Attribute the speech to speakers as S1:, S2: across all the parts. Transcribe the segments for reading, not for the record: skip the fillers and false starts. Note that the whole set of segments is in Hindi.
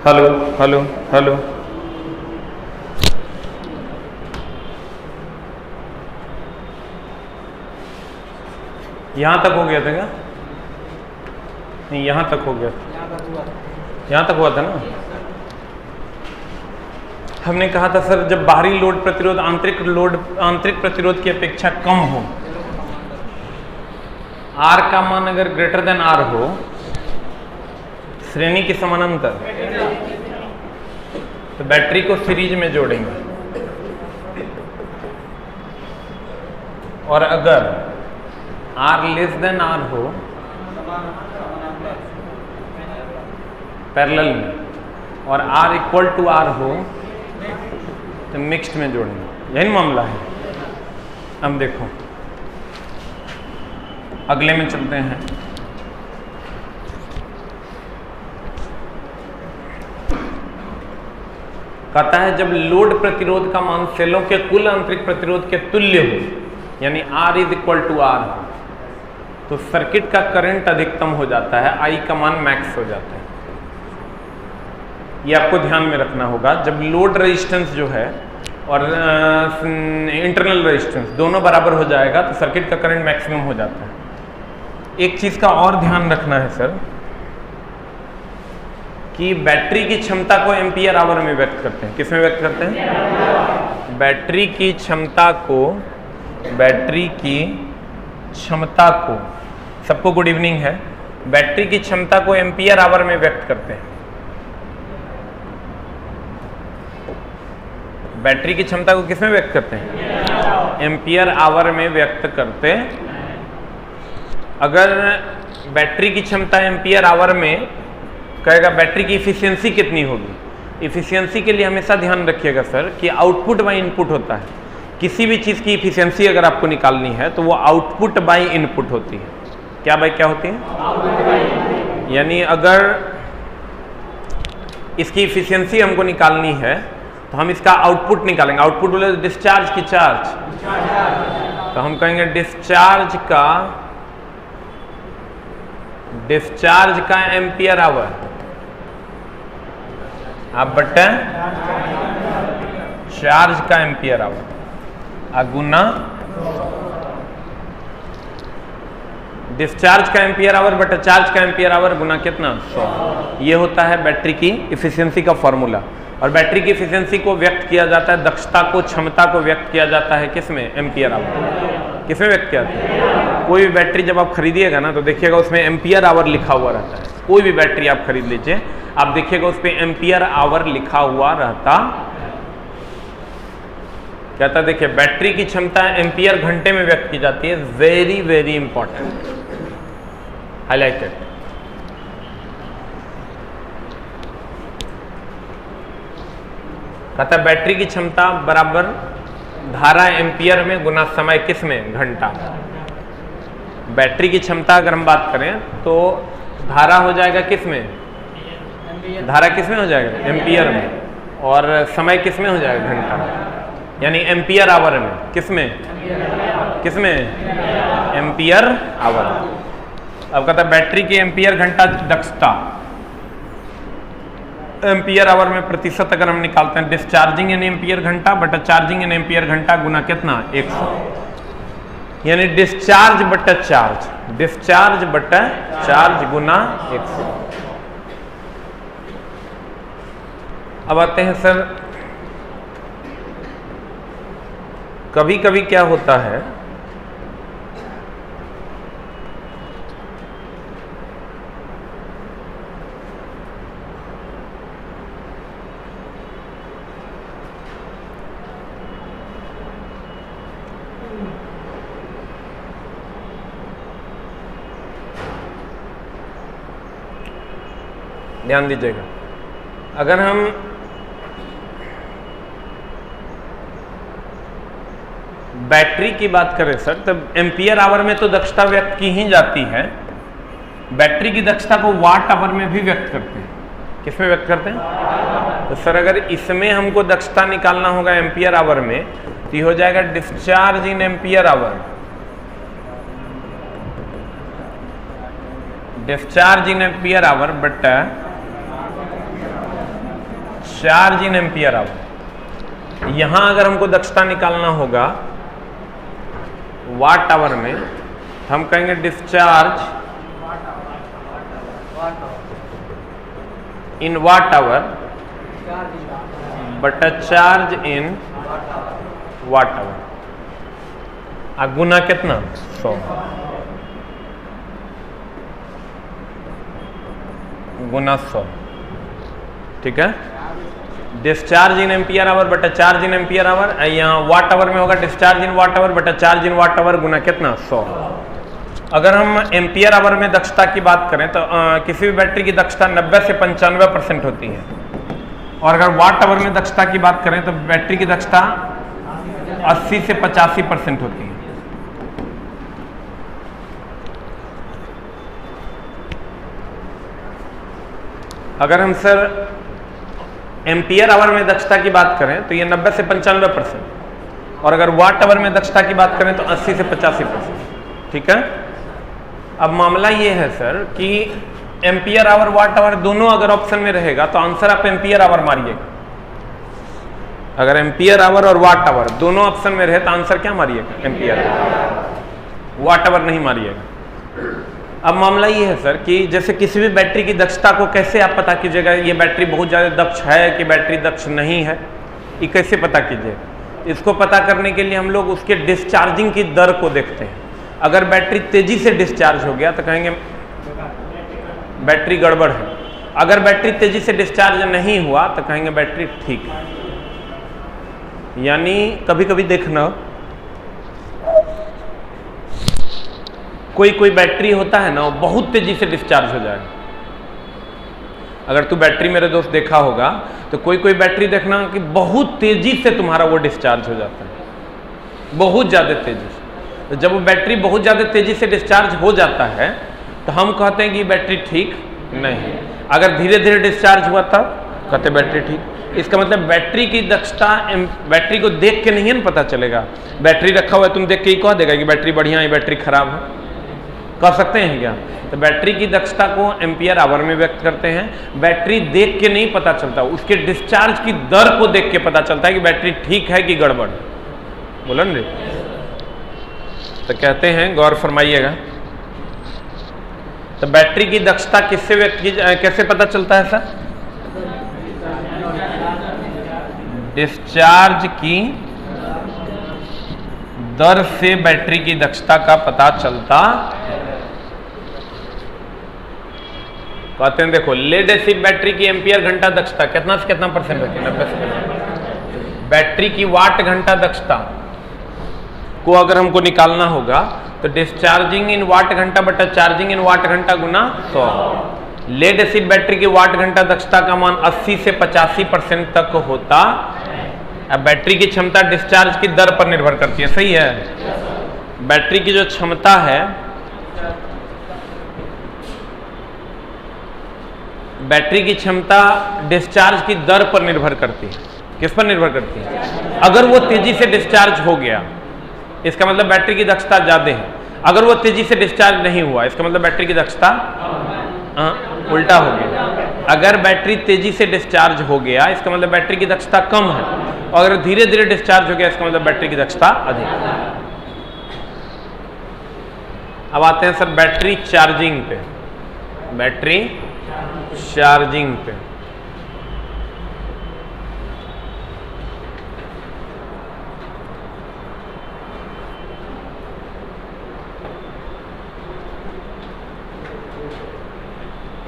S1: Hello hello hello. यहाँ तक हो गया था क्या? नहीं, यहाँ तक हो गया था, यहाँ तक हुआ था ना। हमने कहा था सर, जब बाहरी लोड प्रतिरोध आंतरिक प्रतिरोध की अपेक्षा कम हो, R का मान अगर ग्रेटर देन R हो, श्रेणी के समानांतर, तो बैटरी को सीरीज में जोड़ेंगे। और अगर R लेस देन R हो, पैरेलल में, और R इक्वल टू R हो, तो मिक्स्ड में जोड़ेंगे। यही मामला है। अब देखो, अगले में चलते हैं। कहता है जब लोड प्रतिरोध का मान सेलों के कुल आंतरिक प्रतिरोध के तुल्य हो, यानी R is equal to R हो, तो सर्किट का करंट अधिकतम हो जाता है, I का मान मैक्स हो जाता है। ये आपको ध्यान में रखना होगा। जब लोड रेजिस्टेंस जो है और इंटरनल रेजिस्टेंस दोनों बराबर हो जाएगा तो सर्किट का करंट मैक्सिमम हो जाता है। एक चीज का और ध्यान रखना है सर, कि बैटरी की क्षमता को एम्पियर आवर में व्यक्त करते हैं। किसमें व्यक्त करते हैं? बैटरी की क्षमता को, सबको गुड इवनिंग है, बैटरी की क्षमता को एम्पियर आवर में व्यक्त करते हैं। बैटरी की क्षमता को किसमें व्यक्त करते हैं? एम्पियर आवर में व्यक्त करते हैं। अगर बैटरी की क्षमता एम्पियर आवर में कहेगा, बैटरी की इफिशियंसी कितनी होगी? इफिशियंसी के लिए हमेशा ध्यान रखिएगा सर कि आउटपुट बाय इनपुट होता है। किसी भी चीज़ की इफिशियंसी अगर आपको निकालनी है तो वो आउटपुट बाय इनपुट होती है। क्या बाय क्या होती है? यानी अगर इसकी इफिशियंसी हमको निकालनी है तो हम इसका आउटपुट निकालेंगे। आउटपुट बोले डिस्चार्ज की चार्ज, तो हम कहेंगे डिस्चार्ज का एम्पियर आवर आप बट्टा चार्ज का एम्पियर आवर अगुना डिस्चार्ज का एम्पियर आवर बटा चार्ज का एम्पियर आवर गुना कितना? 100। ये होता है बैटरी की इफिशियंसी का फॉर्मूला। और बैटरी की इफिशियंसी को व्यक्त किया जाता है, दक्षता को, क्षमता को व्यक्त किया जाता है किसमें? Ampere hour. किसमें व्यक्त किया जाता है? कोई भी बैटरी जब आप खरीदिएगा ना तो देखिएगा उसमें एम्पियर आवर लिखा हुआ रहता है। कोई भी बैटरी आप खरीद लीजिए, आप देखिएगा उस पर एम्पियर आवर लिखा हुआ रहता। कहता देखिए, बैटरी की क्षमता एम्पियर घंटे में व्यक्त की जाती है। Very very important, highlighted. कहता है बैटरी की क्षमता बराबर धारा एम्पियर में गुना समय किसमें? घंटा। बैटरी की क्षमता अगर हम बात करें तो धारा हो जाएगा किसमें? धारा किसमें हो जाएगा? एम्पियर में। और समय किसमें हो जाएगा? घंटा में। यानी एम्पियर आवर में। किसमें? Ampere hour. अब कहता है बैटरी की एम्पियर घंटा दक्षता, एम्पियर आवर में प्रतिशत अगर हम निकालते हैं, डिस्चार्जिंग इन एम्पियर घंटा बटा चार्जिंग इन एम्पियर घंटा गुना कितना? 100। यानी डिस्चार्ज बटा चार्ज गुना 100। अब आते हैं सर, कभी कभी क्या होता है, ध्यान दीजिएगा, अगर हम बैटरी की बात करें सर, तब एम्पियर आवर में तो दक्षता व्यक्त की ही जाती है। बैटरी की दक्षता को वाट आवर में भी व्यक्त करते हैं। किसमें व्यक्त करते हैं? तो सर अगर इसमें हमको दक्षता निकालना होगा एम्पियर आवर में, तो ये हो जाएगा discharge in ampere hour, discharge in ampere hour बटा डिस्चार्ज इन एम्पियर आवर। यहां अगर हमको दक्षता निकालना होगा वाट आवर में, हम कहेंगे डिस्चार्ज इन वाट आवर बटा चार्ज इन वाट आवर, गुना कितना 100 गुना 100, ठीक है। डिस्चार्ज इन एम्पियर आवर बटा चार्ज इन एम्पियर आवर, यहाँ वाट आवर में होगा डिस्चार्ज इन वाट आवर बटा चार्ज इन वाट आवर गुना कितना 100। अगर हम एम्पियर आवर में दक्षता की बात करें तो किसी भी बैटरी की दक्षता 90 से 95% होती है, और अगर वाट आवर में दक्षता की बात करें तो बैटरी की दक्षता 80 से 85% होती है। अगर हम सर एम्पियर आवर में दक्षता की बात करें तो ये 90 से 95%, और अगर वाट आवर में दक्षता की बात करें तो 80 से 85%, ठीक है। अब मामला ये है सर कि एम्पियर आवर वाट आवर दोनों अगर ऑप्शन में रहेगा तो आंसर आप एम्पियर आवर मारिएगा। अगर एम्पियर आवर और वाट आवर दोनों ऑप्शन में रहे तो आंसर क्या मारिएगा? एम्पियर आवर, वाट आवर नहीं मारिएगा। अब मामला ये है सर कि जैसे किसी भी बैटरी की दक्षता को कैसे आप पता कीजिएगा ये बैटरी बहुत ज़्यादा दक्ष है कि बैटरी दक्ष नहीं है, ये कैसे पता कीजिएगा? इसको पता करने के लिए हम लोग उसके डिस्चार्जिंग की दर को देखते हैं। अगर बैटरी तेजी से डिस्चार्ज हो गया तो कहेंगे बैटरी गड़बड़ है, अगर बैटरी तेजी से डिस्चार्ज नहीं हुआ तो कहेंगे बैटरी ठीक है। यानी कभी कभी देखना कोई बैटरी होता है ना वो बहुत तेजी से डिस्चार्ज हो जाएगा। अगर तू बैटरी मेरे दोस्त देखा होगा तो कोई बैटरी देखना कि बहुत तेजी से तुम्हारा वो डिस्चार्ज हो जाता है, बहुत ज़्यादा तेजी से। तो जब वो बैटरी बहुत ज़्यादा तेजी से डिस्चार्ज हो जाता है तो हम कहते हैं कि बैटरी ठीक नहीं। अगर धीरे धीरे डिस्चार्ज हुआ तब कहते बैटरी ठीक। इसका मतलब बैटरी की दक्षता बैटरी को देख के नहीं है ना पता चलेगा। बैटरी रखा हुआ है तुम देख के ही कह देगा कि बैटरी बढ़िया है बैटरी खराब है, कह सकते हैं क्या? तो बैटरी की दक्षता को एम्पियर आवर में व्यक्त करते हैं। बैटरी देख के नहीं पता चलता, उसके डिस्चार्ज की दर को देख के पता चलता है कि बैटरी ठीक है कि गड़बड़। बोला ना? तो कहते हैं, गौर फरमाइएगा, तो बैटरी की दक्षता किससे व्यक्त की कैसे पता चलता है सर? डिस्चार्ज की दर से बैटरी की दक्षता का पता चलता है। कहते हैं देखो लेड एसिड बैटरी की एम्पियर घंटा दक्षता कितना से कितना परसेंट होती है? 90%। बैटरी की वाट घंटा दक्षता को अगर हमको निकालना होगा तो डिस्चार्जिंग इन वाट घंटा बटा चार्जिंग इन वाट घंटा गुना 100। लेड एसिड बैटरी की वाट घंटा दक्षता का मान 80 से 85% तक होता। अब बैटरी की क्षमता डिस्चार्ज की दर पर निर्भर करती है, सही है। बैटरी की जो क्षमता है, बैटरी की क्षमता डिस्चार्ज की दर पर निर्भर करती है। किस पर निर्भर करती है? अगर वो तेजी से डिस्चार्ज हो गया इसका मतलब बैटरी की दक्षता ज्यादा है, अगर वो तेजी से डिस्चार्ज नहीं हुआ इसका मतलब बैटरी की दक्षता उल्टा हो गया। अगर बैटरी तेजी से डिस्चार्ज हो गया इसका मतलब बैटरी की दक्षता कम है, और अगर धीरे धीरे डिस्चार्ज हो गया इसका मतलब बैटरी की दक्षता अधिक है। अब आते हैं सर बैटरी चार्जिंग पे। बैटरी चार्जिंग पे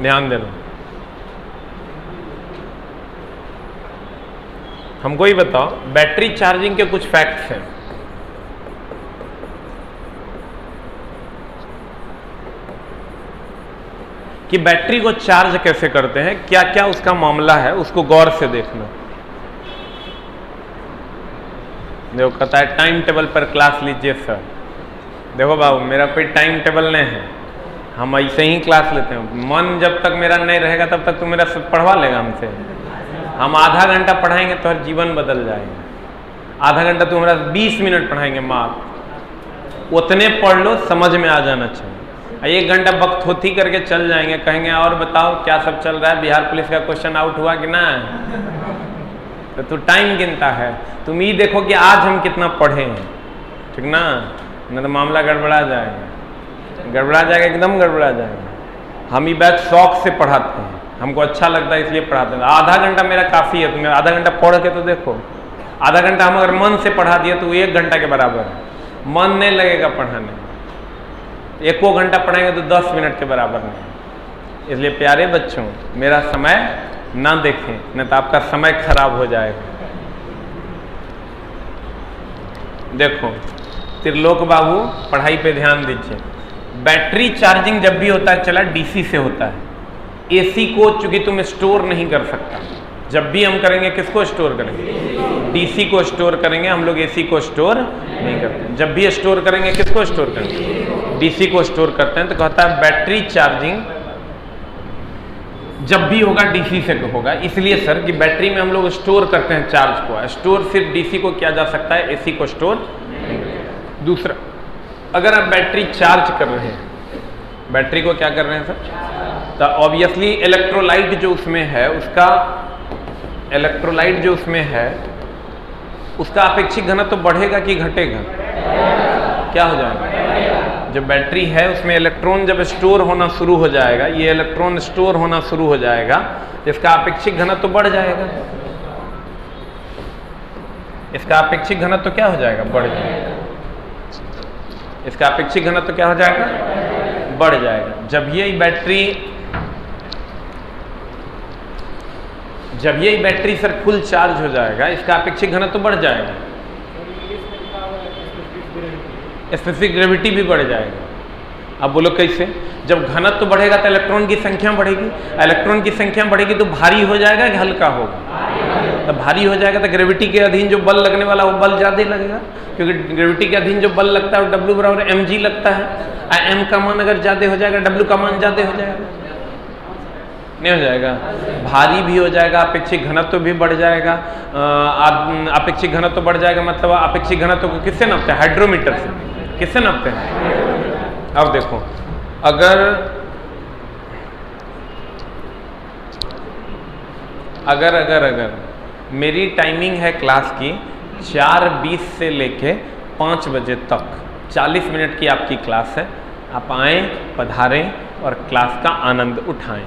S1: ध्यान देना। हमको ही बताओ बैटरी चार्जिंग के कुछ फैक्ट्स हैं। कि बैटरी को चार्ज कैसे करते हैं, क्या क्या उसका मामला है, उसको गौर से देखना। देखो कहता है टाइम टेबल पर क्लास लीजिए सर। देखो बाबू मेरा कोई टाइम टेबल नहीं है, हम ऐसे ही क्लास लेते हैं। मन जब तक मेरा नहीं रहेगा तब तक तू मेरा पढ़वा लेगा हमसे। हम आधा घंटा पढ़ाएंगे तो हर जीवन बदल जाएगा। आधा घंटा तू हमारा 20 मिनट पढ़ाएंगे माँ, उतने पढ़ लो समझ में आ जाना चाहिए। 1 घंटा बकथोती करके चल जाएंगे, कहेंगे और बताओ क्या सब चल रहा है, बिहार पुलिस का क्वेश्चन आउट हुआ कि ना। तो तू टाइम गिनता है, तुम ये देखो कि आज हम कितना पढ़े हैं, ठीक ना, नहीं तो मामला गड़बड़ा जाएगा, गड़बड़ा जाएगा, एकदम गड़बड़ा जाएगा। हम ये बैच शौक से पढ़ाते हैं, हमको अच्छा लगता है इसलिए पढ़ाते हैं। आधा घंटा मेरा काफ़ी है, तुम्हें आधा घंटा पढ़ के तो देखो, आधा घंटा हम अगर मन से पढ़ा दिए तो 1 घंटा के बराबर है। मन नहीं लगेगा पढ़ाने, 1 घंटा पढ़ाएंगे तो 10 मिनट के बराबर नहीं। इसलिए प्यारे बच्चों, मेरा समय ना देखें, नहीं तो आपका समय खराब हो जाएगा। देखो त्रिलोक बाबू, पढ़ाई पे ध्यान दीजिए। बैटरी चार्जिंग जब भी होता है चला डीसी से होता है। एसी को चूंकि तुम स्टोर नहीं कर सकता, जब भी हम करेंगे किसको स्टोर करेंगे, डीसी को स्टोर करेंगे, हम लोग एसी को स्टोर नहीं करते। जब भी स्टोर करेंगे किसको स्टोर करेंगे, डीसी को स्टोर करते हैं। तो कहता है बैटरी चार्जिंग जब भी होगा डीसी से होगा, इसलिए सर कि बैटरी में हम लोग स्टोर करते हैं चार्ज को, स्टोर सिर्फ डीसी को किया जा सकता है, एसी को स्टोर। दूसरा, अगर आप बैटरी चार्ज कर रहे हैं, बैटरी को क्या कर रहे हैं सर, तो ऑब्वियसली इलेक्ट्रोलाइट जो उसमें है, उसका इलेक्ट्रोलाइट जो उसमें है उसका अपेक्षित घनत्व तो बढ़ेगा कि घटेगा, क्या हो जाएगा, जो बैटरी है उसमें इलेक्ट्रॉन जब स्टोर होना शुरू हो जाएगा, ये इलेक्ट्रॉन स्टोर होना शुरू हो जाएगा, इसका अपेक्षित घनत्व तो बढ़ जाएगा, इसका अपेक्षित घनत्व तो क्या हो जाएगा, बढ़ जाएगा, इसका अपेक्षित घनत्व तो क्या हो जाएगा, बढ़ जाएगा। जब ये बैटरी सर फुल चार्ज हो जाएगा, इसका अपेक्षित घनत्व तो बढ़ जाएगा, स्पेसिफिक ग्रेविटी भी बढ़ जाएगा। अब बोलो कैसे, जब घनत्व तो बढ़ेगा तो इलेक्ट्रॉन की संख्या बढ़ेगी, इलेक्ट्रॉन की संख्या बढ़ेगी तो भारी हो जाएगा कि हल्का होगा, तो भारी हो जाएगा तो ग्रेविटी के अधीन जो बल लगने वाला वो बल ज्यादा लगेगा, क्योंकि ग्रेविटी के अधीन जो बल लगता है वो W बराबर mg लगता है। m का मान अगर ज्यादा हो जाएगा, W का मान ज्यादा हो जाएगा, नहीं हो जाएगा, भारी भी हो जाएगा, अपेक्षित घनत्व भी बढ़ जाएगा। अपेक्षित घनत्व बढ़ जाएगा मतलब अपेक्षित घनत्व को किससे नापते हैं, हाइड्रोमीटर से, किससे नापते हैं। अब देखो, अगर मेरी टाइमिंग है क्लास की 4:20 से लेके 5 बजे तक, 40 मिनट की आपकी क्लास है, आप आएँ, पधारें और क्लास का आनंद उठाएं,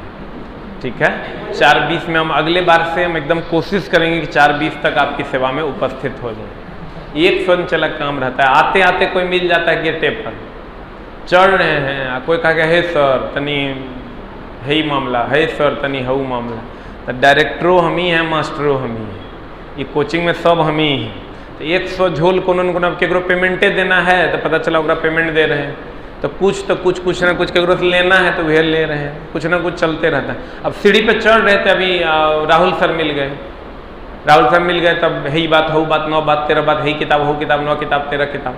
S1: ठीक है। 4:20 में हम अगले बार से हम एकदम कोशिश करेंगे कि 4:20 तक आपकी सेवा में उपस्थित हो जाए। एक स्वयंचलक काम रहता है, आते आते कोई मिल जाता है गेटे पर, चढ़ रहे हैं, कोई कहा हे सर तनी है मामला, है सर तनी हऊ मामला, तो डायरेक्टरो हम ही हैं, मास्टरो हम ही हैं, ये कोचिंग में सब हम ही हैं। तो 100 झोल को केकरो पेमेंटे देना है तो पता चला ओकरा पेमेंट दे रहे हैं, तो कुछ ना कुछ केकरो से लेना है तो वह ले रहे हैं, कुछ ना कुछ चलते रहता है। अब सीढ़ी पे चढ़ रहे थे, अभी राहुल सर मिल गए, तब है बात, हऊ बात, 9 बात, 13 बात, है किताब, हऊ किताब, 9 किताब, 13 किताब,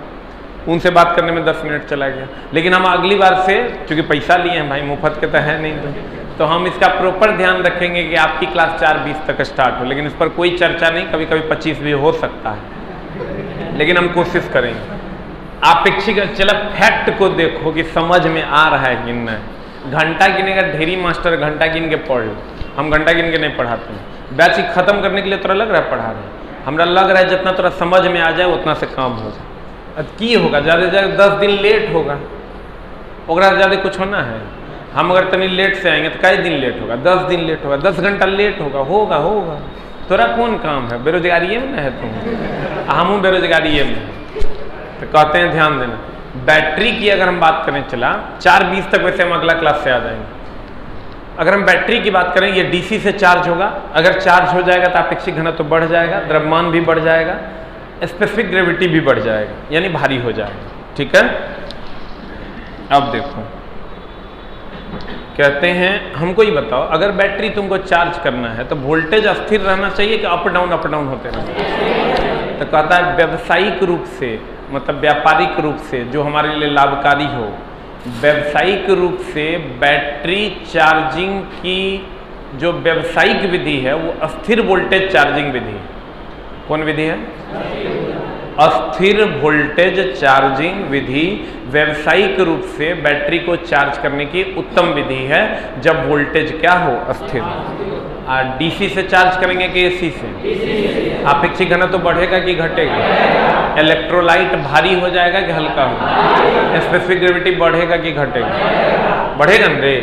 S1: उनसे बात करने में 10 मिनट चला गया। लेकिन हम अगली बार से, चूँकि पैसा लिए हैं भाई, मुफ्त के तो है नहीं, तो हम इसका प्रॉपर ध्यान रखेंगे कि आपकी क्लास 4:20 तक स्टार्ट हो, लेकिन इस पर कोई चर्चा नहीं, कभी कभी 25 भी हो सकता है, लेकिन हम कोशिश करेंगे। अपेक्षित चलो फैक्ट को देखो कि समझ में आ रहा है कि नहीं। घंटा गिनेगा, ढेरी मास्टर घंटा गिन के पढ़ लो, हम घंटा गिन के नहीं पढ़ाते हैं। बैच खत्म करने के लिए तोरा लग रहा है पढ़ा रहे, हमरा लग रहा है जितना तोरा समझ में आ जाए उतना से काम हो जाए। अब की होगा, ज़्यादा से ज़्यादा 10 दिन लेट होगा, ओकरा ज़्यादा कुछ होना है। हम अगर तनी लेट से आएंगे तो कई दिन लेट होगा, 10 दिन लेट होगा, 10 घंटा लेट होगा, तोरा कौन काम है, बेरोजगारी में ना है तुम, हम बेरोजगारी में। तो कहते हैं ध्यान देना, बैटरी की अगर हम बात करें, चला 4:20 तक, वैसे हम अगला क्लास से आ जाएंगे। अगर हम बैटरी की बात करें, ये डीसी से चार्ज होगा, अगर चार्ज हो जाएगा तो अपेक्षित घनत्व तो बढ़ जाएगा, द्रव्यमान भी बढ़ जाएगा, स्पेसिफिक ग्रेविटी भी बढ़ जाएगा, यानी भारी हो जाएगा, ठीक है। अब देखो कहते हैं, हमको ये बताओ, अगर बैटरी तुमको चार्ज करना है तो वोल्टेज स्थिर रहना चाहिए कि अप डाउन होते रहना चाहिए। तो कहता है व्यावसायिक रूप से, मतलब व्यापारिक रूप से जो हमारे लिए लाभकारी हो, व्यावसायिक रूप से बैटरी चार्जिंग की जो व्यावसायिक विधि है वो स्थिर वोल्टेज चार्जिंग विधि है। कौन विधि है? अस्थिर वोल्टेज चार्जिंग विधि व्यावसायिक रूप से बैटरी को चार्ज करने की उत्तम विधि है जब वोल्टेज क्या हो, अस्थिर। डीसी से चार्ज करेंगे कि एसी से? आपेक्षिक घनत्व तो बढ़ेगा कि घटेगा? इलेक्ट्रोलाइट भारी हो जाएगा कि हल्का होगा? स्पेसिफिक ग्रेविटी बढ़ेगा कि घटेगा? बढ़ेगा न रे।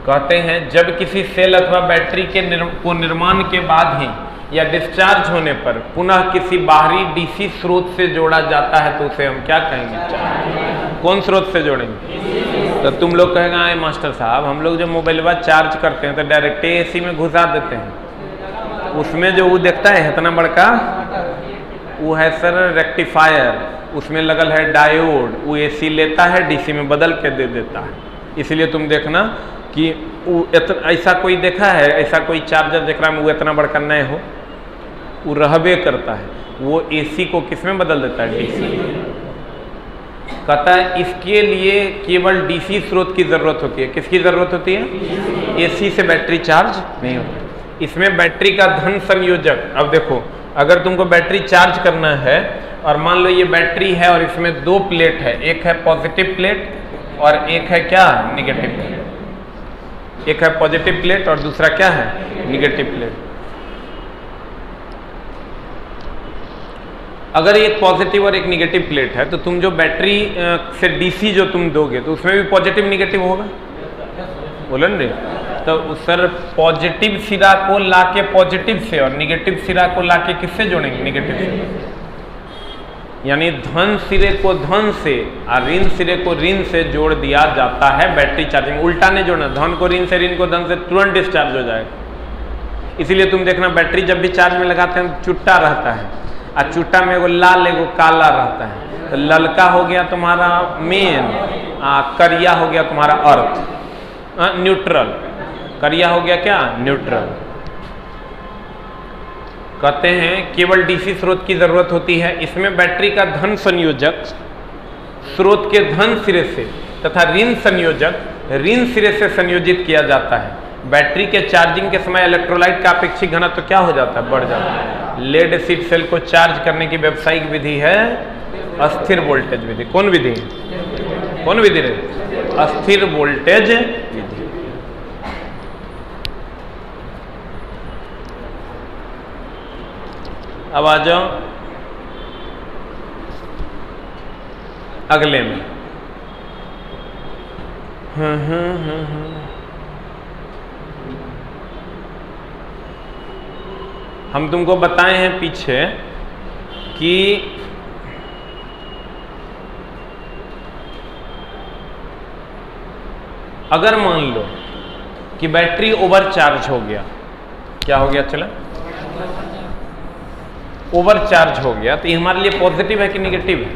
S1: कहते हैं जब किसी सेल अथवा बैटरी के निर्माण के बाद ही या डिस्चार्ज होने पर पुनः किसी बाहरी डीसी स्रोत से जोड़ा जाता है तो उसे हम क्या कहेंगे? कौन स्रोत से जोड़ेंगे? तो तुम लोग कहेगा मास्टर साहब हम लोग जब मोबाइल चार्ज करते हैं तो डायरेक्ट एसी में घुसा देते हैं, उसमें जो वो देखता है इतना बड़का, वो है सर रेक्टिफायर, उसमें लगल है डायोड, वो एसी लेता है डीसी में बदल के दे देता है। इसलिए तुम देखना कि ऐसा कोई देखा है, ऐसा कोई चार्जर जेकरा में वो इतना बड़का नहीं हो, वो रहबे करता है, वो एसी को किस में बदल देता है? डीसी। कहता है इसके लिए केवल डीसी स्रोत की जरूरत होती है। किसकी जरूरत होती है? एसी से बैटरी चार्ज नहीं होती। इसमें बैटरी का धन संयोजक, अब देखो अगर तुमको बैटरी चार्ज करना है और मान लो ये बैटरी है और इसमें दो प्लेट है, एक है पॉजिटिव प्लेट और एक है क्या? Negative plate. एक है पॉजिटिव प्लेट और दूसरा क्या है? Negative plate. अगर एक पॉजिटिव और एक निगेटिव प्लेट है तो तुम जो बैटरी से डीसी जो तुम दोगे तो उसमें भी पॉजिटिव निगेटिव होगा, बोलन रे। तो सर पॉजिटिव सिरा को लाके पॉजिटिव से और निगेटिव सिरा को लाके किससे जोड़ेंगे? निगेटिव से। यानी धन सिरे को धन से और ऋण सिरे को ऋण से जोड़ दिया जाता है बैटरी चार्जिंग। उल्टा नहीं जोड़ना, धन को ऋण से, ऋण को धन से, तुरंत डिस्चार्ज हो जाएगा। इसीलिए तुम देखना बैटरी जब भी चार्ज में लगाते हैं चुट्टा रहता है और चुट्टा में एगो लाल एगो काला रहता है। तो ललका हो गया तुम्हारा मेन, करिया हो गया तुम्हारा अर्थ, न्यूट्रल। करिया हो गया क्या? न्यूट्रल। कहते हैं केवल डीसी स्रोत की जरूरत होती है। इसमें बैटरी का धन संयोजक स्रोत के धन सिरे से तथा ऋण संयोजक ऋण सिरे से संयोजित किया जाता है। बैटरी के चार्जिंग के समय इलेक्ट्रोलाइट का अपेक्षिक घनत्व तो क्या हो जाता है? बढ़ जाता है। लेड एसिड सेल को चार्ज करने की व्यावसायिक विधि है अस्थिर वोल्टेज विधि। कौन विधि? कौन विधि रे? अस्थिर वोल्टेज विधि। अब आ जाओ अगले में। हम तुमको बताए हैं पीछे कि अगर मान लो कि बैटरी ओवर चार्ज हो गया, क्या हो गया? चला ओवर चार्ज हो गया तो ये हमारे लिए पॉजिटिव है कि निगेटिव है?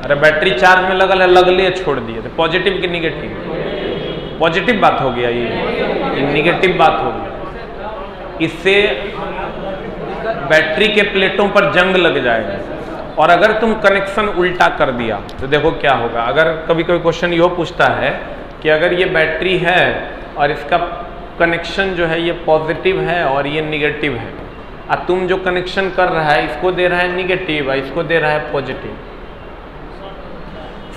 S1: अरे बैटरी चार्ज में लगल है, लगले छोड़ दिए तो पॉजिटिव कि निगेटिव? पॉजिटिव बात हो गया, ये निगेटिव बात हो गया। इससे बैटरी के प्लेटों पर जंग लग जाएगा। और अगर तुम कनेक्शन उल्टा कर दिया तो देखो क्या होगा। अगर कभी कोई क्वेश्चन ये पूछता है कि अगर ये बैटरी है और इसका कनेक्शन जो है ये पॉजिटिव है और ये निगेटिव है, और तुम जो कनेक्शन कर रहा है इसको दे रहा है निगेटिव और इसको दे रहा है पॉजिटिव,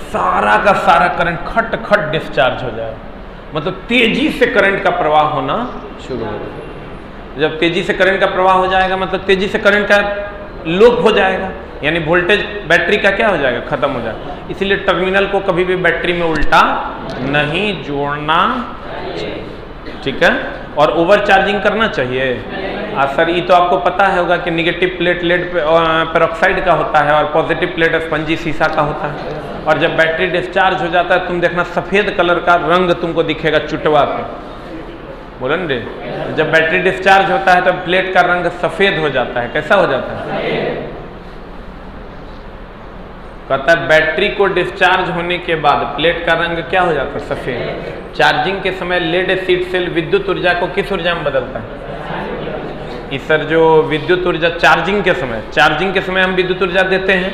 S1: सारा का सारा करंट खट खट डिस्चार्ज हो जाए, मतलब तेजी से करंट का प्रवाह होना शुरू हो जाएगा। जब तेजी से करंट का प्रवाह हो जाएगा मतलब तेजी से करंट का लोप हो जाएगा, यानी वोल्टेज बैटरी का क्या हो जाएगा? खत्म हो जाएगा। इसलिए टर्मिनल को कभी भी बैटरी में उल्टा नहीं जोड़ना चाहिए, ठीक है। और ओवर चार्जिंग करना चाहिए। सर ये तो आपको पता होगा कि निगेटिव प्लेट लेड पेरोक्साइड का होता है और पॉजिटिव प्लेट स्पंजी सीसा का होता है। और जब बैटरी डिस्चार्ज हो जाता है तुम देखना सफ़ेद कलर का रंग तुमको दिखेगा चुटवा पे, बोलन रे। जब बैटरी डिस्चार्ज होता है तो प्लेट का रंग सफ़ेद हो जाता है। कैसा हो जाता है? कहता है बैटरी को डिस्चार्ज होने के बाद प्लेट का रंग क्या हो जाता है? सफ़ेद। चार्जिंग के समय लेड एसिड सेल विद्युत ऊर्जा को किस ऊर्जा में बदलता है? इस सर जो विद्युत ऊर्जा चार्जिंग के समय हम विद्युत ऊर्जा देते हैं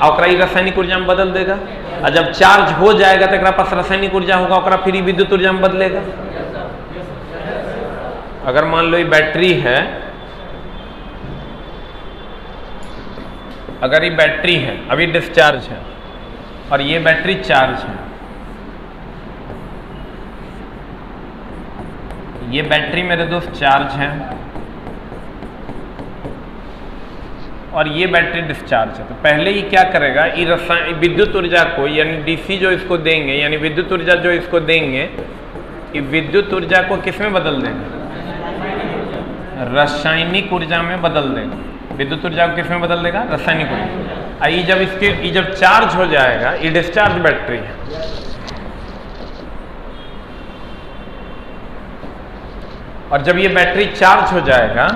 S1: और रासायनिक ऊर्जा में बदल देगा। और जब चार्ज हो जाएगा तो एक पास रासायनिक ऊर्जा होगा, फिर विद्युत ऊर्जा में बदलेगा। अगर मान लो ये बैटरी है, अगर ये बैटरी है अभी डिस्चार्ज है और ये बैटरी चार्ज है, ये बैटरी मेरे दोस्त चार्ज है और ये बैटरी डिस्चार्ज है, तो पहले ही क्या करेगा, ये विद्युत ऊर्जा को यानी डीसी जो इसको देंगे यानी विद्युत ऊर्जा जो इसको देंगे, ये विद्युत ऊर्जा को किस में बदल देंगे, रासायनिक ऊर्जा में बदल देगा। विद्युत ऊर्जा को किस में बदल देगा, रासायनिक ऊर्जा। ये जब चार्ज हो जाएगा, ये डिस्चार्ज बैटरी है, और जब ये बैटरी चार्ज हो जाएगा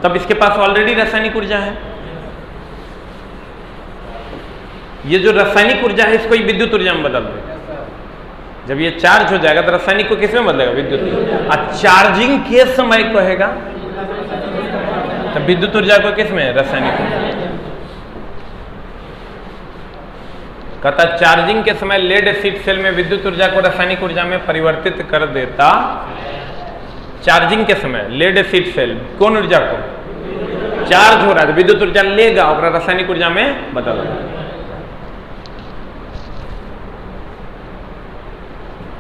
S1: तब इसके पास ऑलरेडी रासायनिक ऊर्जा है। ये जो रासायनिक ऊर्जा है इसको विद्युत ऊर्जा में बदल देगा। जब ये चार्ज हो जाएगा तो रासायनिक को किस में बदलेगा, विद्युत। और चार्जिंग के समय कहेगा तो विद्युत ऊर्जा को किस में, रासायनिक ऊर्जा। कहता चार्जिंग के समय लेड एसिड सेल में विद्युत ऊर्जा को रासायनिक ऊर्जा में परिवर्तित कर देता। चार्जिंग के समय लेड एसिड सेल कौन ऊर्जा को, चार्ज हो रहा है तो विद्युत ऊर्जा लेगा और रासायनिक ऊर्जा में बदल देगा।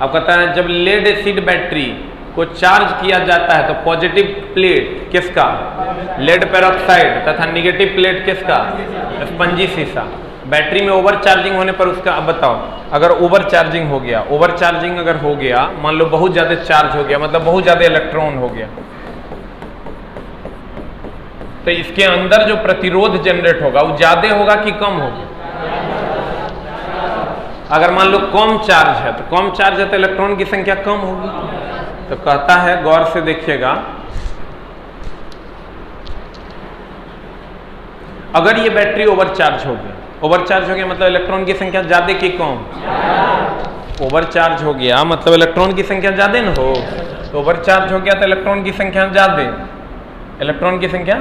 S1: अब कहता है जब लेड एसिड बैटरी को चार्ज किया जाता है तो पॉजिटिव प्लेट किसका, लेड पेरोक्साइड, तथा निगेटिव प्लेट किसका, स्पंजी शीशा। बैटरी में ओवर चार्जिंग होने पर उसका, अब बताओ अगर ओवर चार्जिंग हो गया, ओवर चार्जिंग अगर हो गया, मान लो बहुत ज्यादा चार्ज हो गया, मतलब बहुत ज्यादा इलेक्ट्रॉन हो गया, तो इसके अंदर जो प्रतिरोध जनरेट होगा वो ज्यादा होगा कि कम होगा। अगर मान लो कम चार्ज है तो कम चार्ज है तो इलेक्ट्रॉन की संख्या कम होगी। तो कहता है गौर से देखिएगा, अगर ये बैटरी ओवरचार्ज हो गया, ओवरचार्ज हो गया मतलब इलेक्ट्रॉन की संख्या ज्यादा कि कम, ओवरचार्ज हो गया मतलब इलेक्ट्रॉन की संख्या ज्यादा न हो, तो ओवरचार्ज हो गया तो इलेक्ट्रॉन की संख्या ज्यादा, इलेक्ट्रॉन की संख्या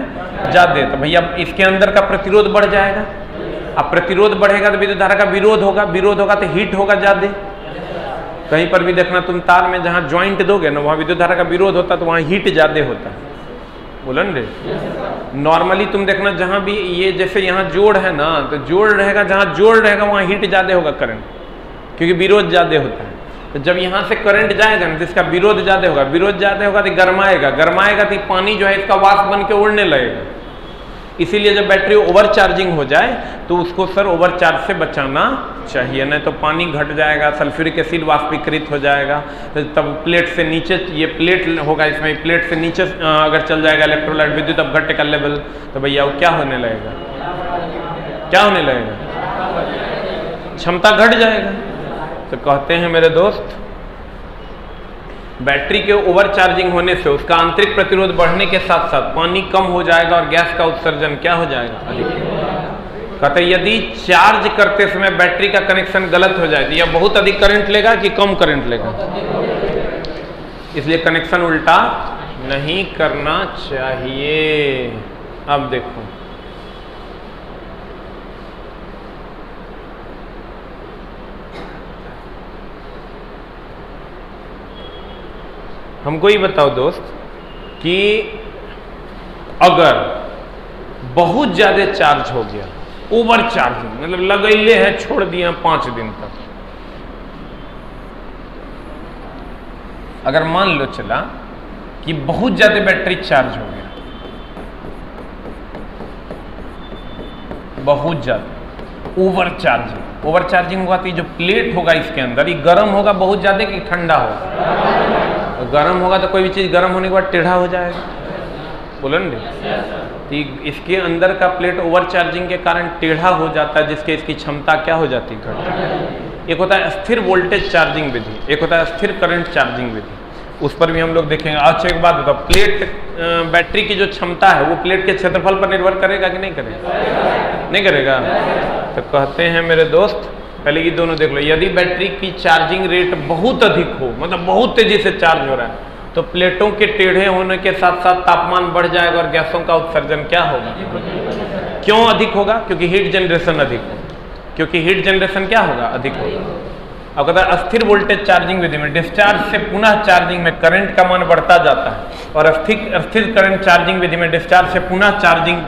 S1: ज्यादा, तो भैया इसके अंदर का प्रतिरोध बढ़ जाएगा। अब प्रतिरोध बढ़ेगा तो विद्युत धारा का विरोध होगा, विरोध होगा तो हीट होगा ज्यादा। कहीं पर भी देखना तुम तार में जहां ज्वाइंट दोगे ना वहां विद्युत धारा का विरोध होता है तो वहां हीट ज्यादा होता है, बोलन रे। नॉर्मली तुम देखना जहां भी ये जैसे यहाँ जोड़ है ना, तो जोड़ रहेगा, जहां जोड़ रहेगा वहां हीट ज्यादा होगा करंट, क्योंकि विरोध ज्यादा होता है। तो जब यहाँ से करंट जाएगा ना तो इसका विरोध ज्यादा होगा, विरोध ज्यादा होगा तो गर्माएगा, गर्माएगा तो पानी जो है इसका वाष्प बन के उड़ने लगेगा। इसीलिए जब बैटरी ओवर चार्जिंग हो जाए तो उसको सर ओवर चार्ज से बचाना चाहिए, नहीं तो पानी घट जाएगा, सल्फ्यूरिक एसिड वाष्पीकृत हो जाएगा, तो तब प्लेट से नीचे, ये प्लेट होगा इसमें, प्लेट से नीचे अगर चल जाएगा इलेक्ट्रोलाइट विद्युत अपघट्य का लेवल, तो भैया वो क्या होने लगेगा, क्या होने लगेगा, क्षमता घट जाएगा। तो कहते हैं मेरे दोस्त बैटरी के ओवर चार्जिंग होने से उसका आंतरिक प्रतिरोध बढ़ने के साथ साथ पानी कम हो जाएगा और गैस का उत्सर्जन क्या हो जाएगा, अधिक। कहते यदि चार्ज करते समय बैटरी का कनेक्शन गलत हो जाए तो यह बहुत अधिक करंट लेगा कि कम करंट लेगा, इसलिए कनेक्शन उल्टा नहीं करना चाहिए। अब देखो हमको ये बताओ दोस्त कि अगर बहुत ज्यादा चार्ज हो गया, ओवर चार्जिंग मतलब लगैले है छोड़ दिया 5 दिन तक, अगर मान लो चला कि बहुत ज्यादा बैटरी चार्ज हो गया, बहुत ज्यादा ओवर चार्जिंग, ओवर चार्जिंग होगा तो ये जो प्लेट होगा इसके अंदर ये गर्म होगा बहुत ज्यादा कि ठंडा होगा, गर्म होगा तो कोई भी चीज गर्म होने के बाद टेढ़ा हो जाएगा, बोलो ना। तो इसके अंदर का प्लेट ओवर चार्जिंग के कारण टेढ़ा हो जाता है, जिसके इसकी क्षमता क्या हो जाती है, घट। एक होता है स्थिर वोल्टेज चार्जिंग विधि, एक होता है स्थिर करंट चार्जिंग विधि, उस पर भी हम लोग देखेंगे। अच्छा एक बात बताओ, प्लेट बैटरी की जो क्षमता है वो प्लेट के क्षेत्रफल पर निर्भर करेगा कि नहीं करेगा, नहीं करेगा। तो कहते हैं मेरे दोस्त पहले ये दोनों देख लो, यदि बैटरी की चार्जिंग रेट बहुत अधिक हो, मतलब बहुत तेजी से चार्ज हो रहा है, तो प्लेटों के टेढ़े होने के साथ साथ तापमान बढ़ जाएगा और गैसों का उत्सर्जन क्या होगा, क्यों अधिक होगा, क्योंकि हीट जनरेशन अधिक होगा, क्योंकि हीट जनरेशन क्या होगा, अधिक होगा। अब कहता है अस्थिर वोल्टेज चार्जिंग विधि में डिस्चार्ज से पुनः चार्जिंग में करंट का मान बढ़ता जाता है, और अस्थिर करंट चार्जिंग विधि में डिस्चार्ज से पुनः चार्जिंग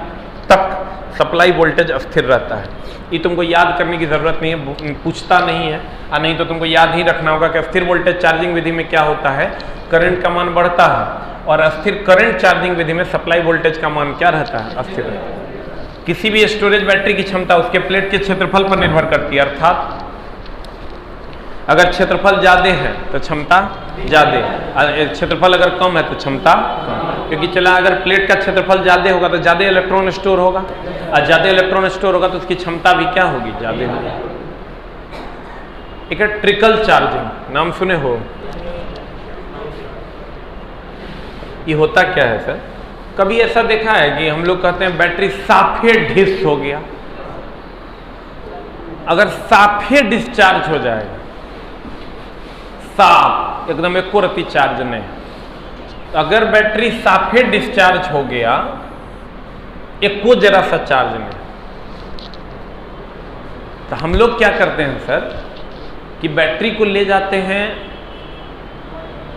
S1: तक सप्लाई वोल्टेज अस्थिर रहता है। ये तुमको याद करने की जरूरत नहीं है, पूछता नहीं है, और नहीं तो तुमको याद ही रखना होगा कि अस्थिर वोल्टेज चार्जिंग विधि में क्या होता है, करंट का मान बढ़ता है, और अस्थिर करंट चार्जिंग विधि में सप्लाई वोल्टेज का मान क्या रहता है, अस्थिर रहता है। किसी भी स्टोरेज बैटरी की क्षमता उसके प्लेट के क्षेत्रफल पर निर्भर करती है, अर्थात अगर क्षेत्रफल ज्यादा है तो क्षमता ज्यादा, क्षेत्रफल अगर कम है तो क्षमता कम, क्योंकि चला अगर प्लेट का क्षेत्रफल ज्यादा होगा तो ज्यादा इलेक्ट्रॉन स्टोर होगा, और ज्यादा इलेक्ट्रॉन स्टोर होगा तो उसकी क्षमता भी क्या होगी, ज्यादा होगी। एक है ट्रिकल चार्जिंग, नाम सुने हो? ये होता क्या है सर? कभी ऐसा देखा है कि हम लोग कहते हैं बैटरी साफे डिस हो गया, अगर साफे डिस्चार्ज हो जाएगा, साफ एकदम एक रत्ती चार्ज नहीं, अगर बैटरी साफे डिस्चार्ज हो गया, एक को जरा सा चार्ज नहीं, तो हम लोग क्या करते हैं सर कि बैटरी को ले जाते हैं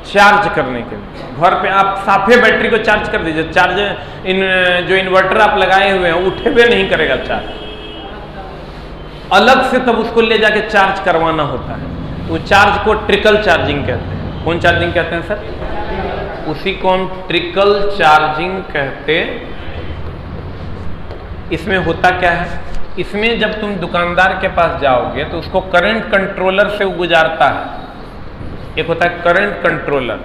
S1: चार्ज करने के लिए। घर पे आप साफे बैटरी को चार्ज कर दीजिए, चार्ज जो इन्वर्टर आप लगाए हुए हैं उठे हुए नहीं करेगा चार्ज, अलग से तब उसको ले जाके चार्ज करवाना होता है। वो चार्ज को ट्रिकल चार्जिंग कहते हैं। कौन चार्जिंग कहते हैं सर? उसी को हम ट्रिकल चार्जिंग कहते। इसमें होता क्या है, इसमें जब तुम दुकानदार के पास जाओगे तो उसको करंट कंट्रोलर से गुजारता है। एक होता है करंट कंट्रोलर,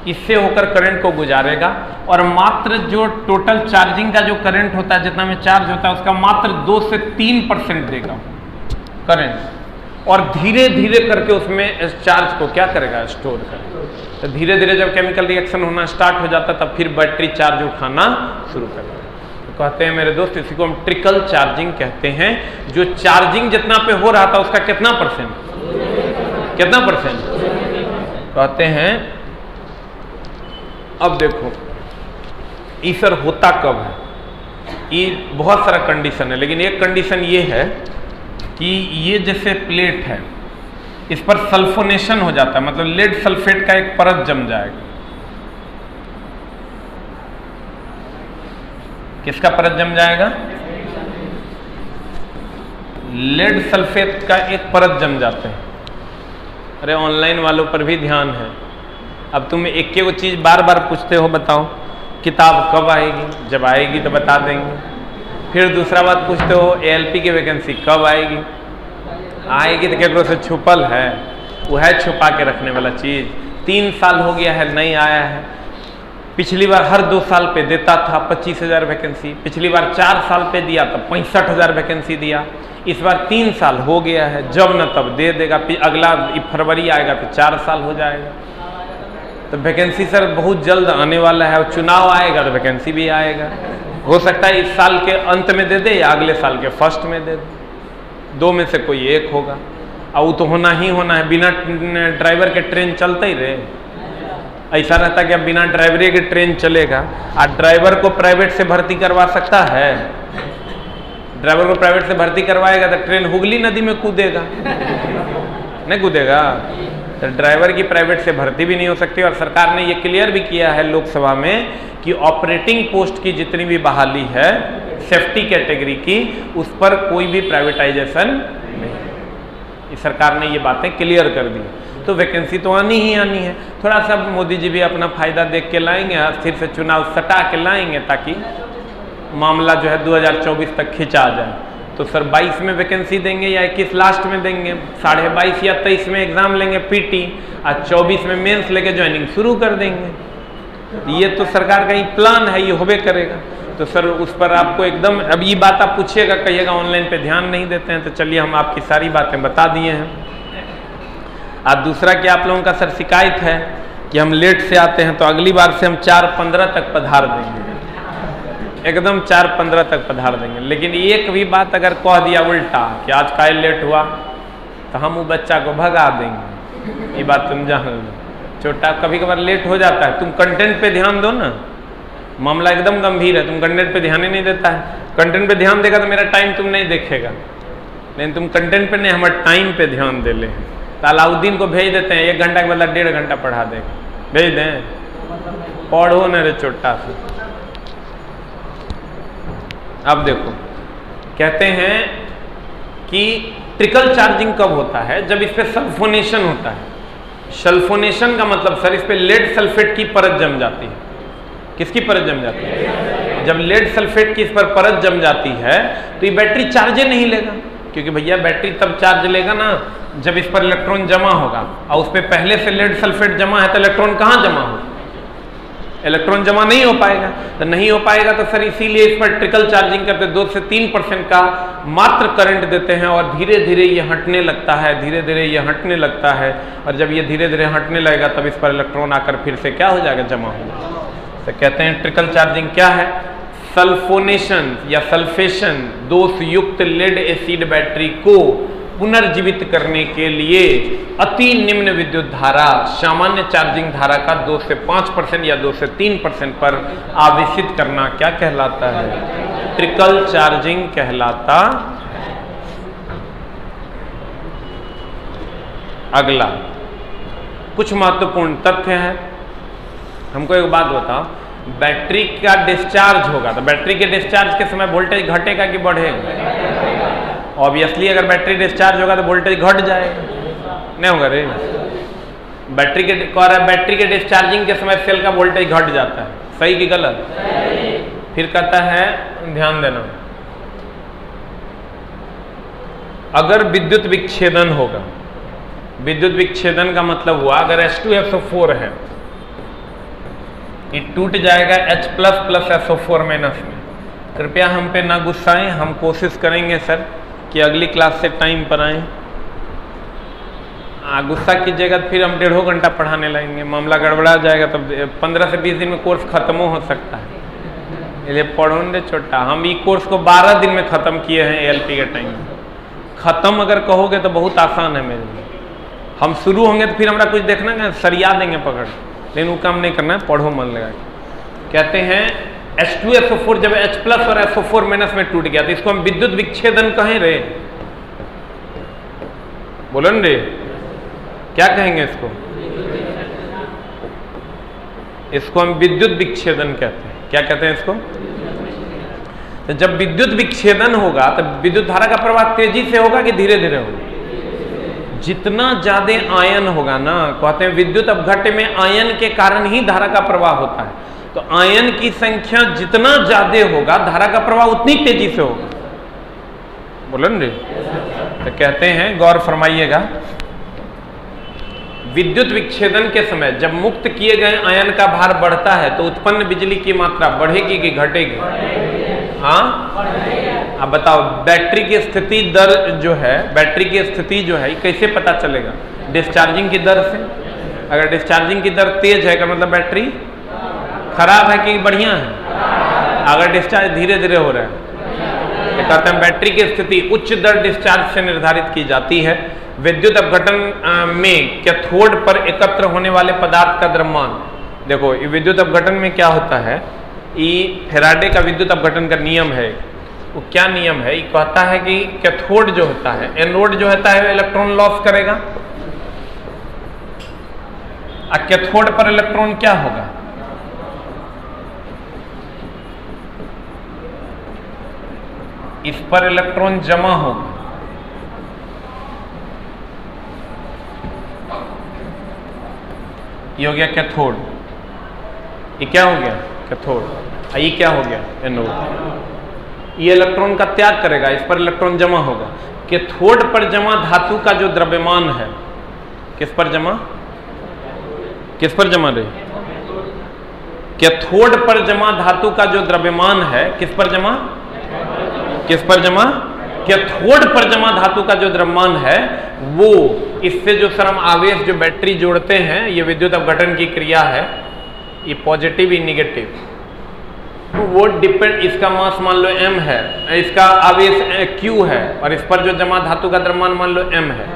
S1: इससे होकर करंट को गुजारेगा, और मात्र जो टोटल चार्जिंग का जो करंट होता है, जितना में चार्ज होता है, उसका मात्र 2 से 3% देगा करंट, और धीरे धीरे करके उसमें चार्ज को क्या करेगा, स्टोर करेगा। तो धीरे धीरे जब केमिकल रिएक्शन होना स्टार्ट हो जाता है तब फिर बैटरी चार्ज उठाना शुरू करता है। तो कहते हैं मेरे दोस्त, इसी को हम ट्रिकल चार्जिंग कहते हैं। जो चार्जिंग जितना पे हो रहा था उसका कितना परसेंट, कहते हैं। अब देखो ये सर होता कब है, ये बहुत सारा कंडीशन है, लेकिन एक कंडीशन ये है कि ये जैसे प्लेट है, इस पर सल्फोनेशन हो जाता है, मतलब लेड सल्फेट का एक परत जम जाएगा। किसका परत जम जाएगा? लेड सल्फेट का एक परत जम जाते हैं। अरे ऑनलाइन वालों पर भी ध्यान है। अब तुम एक वो चीज बार बार पूछते हो, बताओ किताब कब आएगी, जब आएगी तो बता देंगे। फिर दूसरा बात पूछते हो ALP की वैकेंसी कब आएगी, आएगी तो केकरो से छुपल है, वो है छुपा के रखने वाला चीज़। 3 साल हो गया है नहीं आया है। पिछली बार हर 2 साल पे देता था 25,000 वैकेंसी, पिछली बार 4 साल पे दिया तो 65,000 वैकेंसी दिया। इस बार 3 साल हो गया है, जब न तब दे देगा। अगला फरवरी आएगा तो 4 साल हो जाएगा। तो वैकेंसी सर बहुत जल्द आने वाला है, और चुनाव आएगा तो वैकेंसी भी आएगा। हो सकता है इस साल के अंत में दे दे या अगले साल के फर्स्ट में दे दे, 2 में से कोई एक होगा। और वो तो होना ही होना है, बिना ड्राइवर के ट्रेन चलते ही रहे। ऐसा रहता कि अब बिना ड्राइवरी के ट्रेन चलेगा। और ड्राइवर को प्राइवेट से भर्ती करवा सकता है? ड्राइवर को प्राइवेट से भर्ती करवाएगा तो ट्रेन हुगली नदी में कूदेगा, नहीं कूदेगा। तो ड्राइवर की प्राइवेट से भर्ती भी नहीं हो सकती। और सरकार ने ये क्लियर भी किया है लोकसभा में कि ऑपरेटिंग पोस्ट की जितनी भी बहाली है सेफ्टी कैटेगरी की, उस पर कोई भी प्राइवेटाइजेशन नहीं। ये सरकार ने ये बातें क्लियर कर दी। तो वैकेंसी तो आनी ही आनी है। थोड़ा सा मोदी जी भी अपना फायदा देख के लाएंगे, अस्थिर से चुनाव सटा के लाएंगे ताकि मामला जो है 2024 तक खिंचा जाए। तो सर 22 में वैकेंसी देंगे या 21 लास्ट में देंगे, 22.5 या 23 में एग्जाम लेंगे PT, और 24 में मेंस लेके ज्वाइनिंग शुरू कर देंगे। ये तो सरकार का ही प्लान है, ये होबे करेगा। तो सर उस पर आपको एकदम, अब ये बात आप पूछिएगा, कहिएगा ऑनलाइन पे ध्यान नहीं देते हैं, तो चलिए हम आपकी सारी बातें बता दिए हैं। और दूसरा कि आप लोगों का सर शिकायत है कि हम लेट से आते हैं, तो अगली बार से हम 4:15 तक पधार देंगे, एकदम 4:15 तक पधार देंगे। लेकिन एक भी बात अगर कह दिया उल्टा कि आज का लेट हुआ, तो हम वो बच्चा को भगा देंगे। ये बात तुम जान लो। छोटा कभी कभार लेट हो जाता है, तुम कंटेंट पे ध्यान दो ना। मामला एकदम गंभीर है, तुम कंटेंट पे ध्यान ही नहीं देता है। कंटेंट पे ध्यान देगा तो मेरा टाइम तुम नहीं देखेगा, लेकिन तुम कंटेंट पे नहीं, हमारे टाइम पे ध्यान दे ले। तो अलाउद्दीन को भेज देते हैं, 1 घंटा के बदला 1.5 घंटा पढ़ा देगा, भेज दें, पढ़ो न रे छोटा सा। अब देखो कहते हैं कि ट्रिकल चार्जिंग कब होता है, जब इस पे सल्फोनेशन होता है। सल्फोनेशन का मतलब सर इस पे लेड सल्फेट की परत जम जाती है। किसकी परत जम जाती है? जब लेड सल्फेट की इस पर परत जम जाती है तो ये बैटरी चार्ज नहीं लेगा, क्योंकि भैया बैटरी तब चार्ज लेगा ना जब इस पर इलेक्ट्रॉन जमा होगा, और उस पर पहले से लेड सल्फेट जमा है तो इलेक्ट्रॉन कहाँ जमा होगा? इलेक्ट्रॉन जमा नहीं हो पाएगा। तो नहीं हो पाएगा तो सर इसीलिए इस पर ट्रिकल चार्जिंग करते 2 से 3% का मात्र करंट देते हैं, और धीरे धीरे ये हटने लगता है, धीरे धीरे ये हटने लगता है, और जब ये धीरे धीरे हटने लगेगा तब इस पर इलेक्ट्रॉन आकर फिर से क्या हो जाएगा? जमा हो जाएगा। तो कहते हैं ट्रिकल चार्जिंग क्या है? सल्फोनेशन या सल्फेशन दोष युक्त लेड एसिड बैटरी को पुनर्जीवित करने के लिए अति निम्न विद्युत धारा सामान्य चार्जिंग धारा का 2 से 5% या 2 से 3% पर आवेशित करना क्या कहलाता है? ट्रिकल चार्जिंग कहलाता। अगला कुछ महत्वपूर्ण तथ्य है। हमको एक बात बताओ, बैटरी का डिस्चार्ज होगा तो बैटरी के डिस्चार्ज के समय वोल्टेज घटेगा कि बढ़ेगा? ऑब्वियसली अगर बैटरी डिस्चार्ज होगा तो वोल्टेज घट जाएगा, नहीं होगा रे? बैटरी के डिस्चार्जिंग के समय सेल का वोल्टेज घट जाता है, सही कि गलत? फिर कहता है, ध्यान देना, अगर विद्युत विच्छेदन होगा, विद्युत विच्छेदन का मतलब हुआ अगर H2SO4 है, ये टूट जाएगा H++ SO4 माइनस में। कृपया हम पे ना गुस्साएं, हम कोशिश करेंगे सर कि अगली क्लास से टाइम पर आएँ। गुस्सा कीजिएगा तो फिर हम 1.5 घंटा पढ़ाने लगेंगे, मामला गड़बड़ा जाएगा, तब 15 से 20 दिन में कोर्स खत्म हो सकता है। इसलिए पढ़ो न छोटा, हम ये कोर्स को 12 दिन में ख़त्म किए हैं ALP के टाइम में। ख़त्म अगर कहोगे तो बहुत आसान है मेरे लिए, हम शुरू होंगे तो फिर हमारा कुछ देखना है, सरिया देंगे पकड़, लेकिन वो काम नहीं करना है, पढ़ो मन लगा के। कहते हैं H2SO4 जब H+ और SO4 माइनस में टूट गया तो इसको हम विद्युत विच्छेदन कहें रे? बोलो न रे, क्या कहेंगे इसको? इसको हम विद्युत विच्छेदन कहते हैं। क्या कहते हैं इसको? तो जब विद्युत विच्छेदन होगा तो विद्युत धारा का प्रवाह तेजी से होगा कि धीरे धीरे होगा? जितना ज्यादा आयन होगा ना, कहते हैं विद्युत अपघट्य में आयन के कारण ही धारा का प्रवाह होता है, तो आयन की संख्या जितना ज्यादा होगा धारा का प्रवाह उतनी तेजी से होगा। बोलो न रे? तो कहते हैं, गौर फरमाइएगा, विद्युत विच्छेदन के समय जब मुक्त किए गए आयन का भार बढ़ता है तो उत्पन्न बिजली की मात्रा बढ़ेगी कि घटेगी? हाँ, अब बताओ बैटरी की स्थिति दर जो है, बैटरी की स्थिति जो है कैसे पता चलेगा? डिस्चार्जिंग की दर से। अगर डिस्चार्जिंग की दर तेज है का मतलब बैटरी खराब है कि बढ़िया है? अगर डिस्चार्ज धीरे धीरे हो रहा है तो कहते हैं बैटरी की स्थिति उच्च दर डिस्चार्ज से निर्धारित की जाती है। विद्युत अपघटन में कैथोड पर एकत्र होने वाले पदार्थ का द्रव्यमान, देखो ये विद्युत अपघटन में क्या होता है, ये फैराडे का विद्युत अपघटन का नियम है। वो क्या नियम है? ये कहता है कि कैथोड जो होता है, एनोड जो होता है इलेक्ट्रॉन लॉस करेगा, और कैथोड पर इलेक्ट्रॉन क्या होगा? इस पर इलेक्ट्रॉन जमा होगा। ये हो गया कैथोड, ये क्या हो गया? कैथोड। ये क्या हो गया? एनोड। ये इलेक्ट्रॉन का त्याग करेगा, इस पर इलेक्ट्रॉन जमा होगा। कैथोड पर जमा धातु का जो द्रव्यमान है, किस पर जमा? किस पर जमा रे? कैथोड पर जमा धातु का जो द्रव्यमान है किस पर जमा? किस पर जमा? कैथोड पर जमा धातु का जो द्रव्यमान है वो, इससे जो सर हम आवेश जो बैटरी जोड़ते हैं, ये विद्युत अपघटन की क्रिया है, ये पॉजिटिव ही निगेटिव, तो वो डिपेंड, इसका मास मान लो m है, इसका आवेश q है, और इस पर जो जमा धातु का द्रव्यमान मान लो m है।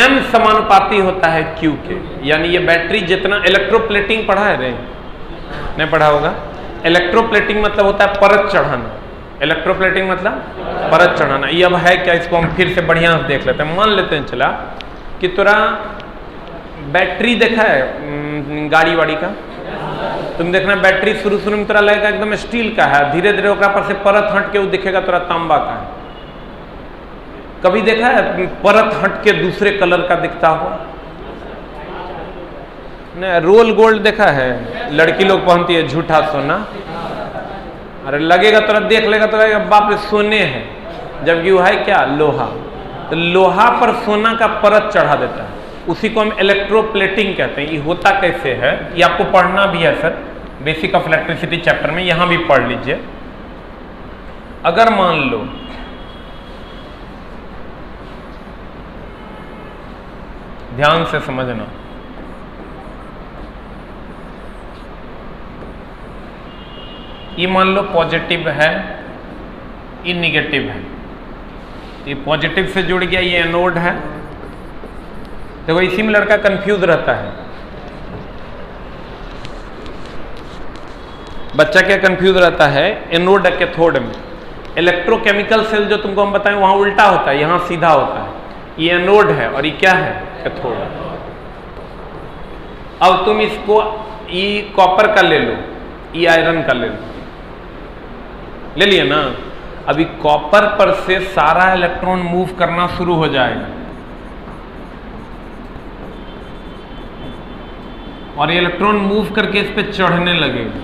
S1: m समानुपाती होता है q के, यानी ये बैटरी जितना, इलेक्ट्रोप्लेटिंग पढ़ा है रे? नहीं पढ़ा होगा। इलेक्ट्रोप्लेटिंग मतलब होता है परत चढ़ाना। इलेक्ट्रोप्लेटिंग मतलब परत चढ़ाना। ये अब है क्या, इसको हम फिर से बढ़िया से देख लेते हैं। मान लेते हैं चला कि तुरा बैटरी देखा है गाड़ी वाड़ी का, तुम देखना बैटरी शुरू में तुरा लगेगा एकदम स्टील का है, धीरे धीरे ओकरा पर से परत हट के वो दिखेगा तुरा तांबा का है। कभी देखा है परत हट के दूसरे कलर का दिखता हुआ? नहीं। रोल गोल्ड देखा है, लड़की लोग पहनती है झूठा सोना, अरे लगेगा तुरा देख लेगा तो लगेगा बाप रे सोने है, जबकि वो है क्या, लोहा। तो लोहा पर सोना का परत चढ़ा देता है, उसी को हम इलेक्ट्रोप्लेटिंग कहते हैं। ये होता कैसे है ये आपको पढ़ना भी है sir, basic of electricity chapter में, यहां भी पढ़ लीजिए। अगर मान लो ध्यान से समझना, ये मान लो पॉजिटिव है, ये निगेटिव है, ये पॉजिटिव से जुड़ गया, ये एनोड है। देखो इसी में लड़का कंफ्यूज रहता है। बच्चा क्या कंफ्यूज रहता है, एनोड कैथोड में। इलेक्ट्रोकेमिकल सेल जो तुमको हम बताएं वहां उल्टा होता है, यहां सीधा होता है। ये एनोड है और ये क्या है, कैथोड। अब तुम इसको ये कॉपर का ले लो, ये आयरन का ले लो, ले लिया ना। अभी कॉपर पर से सारा इलेक्ट्रॉन मूव करना शुरू हो जाएगा और ये इलेक्ट्रॉन मूव करके इस पे चढ़ने लगेगा।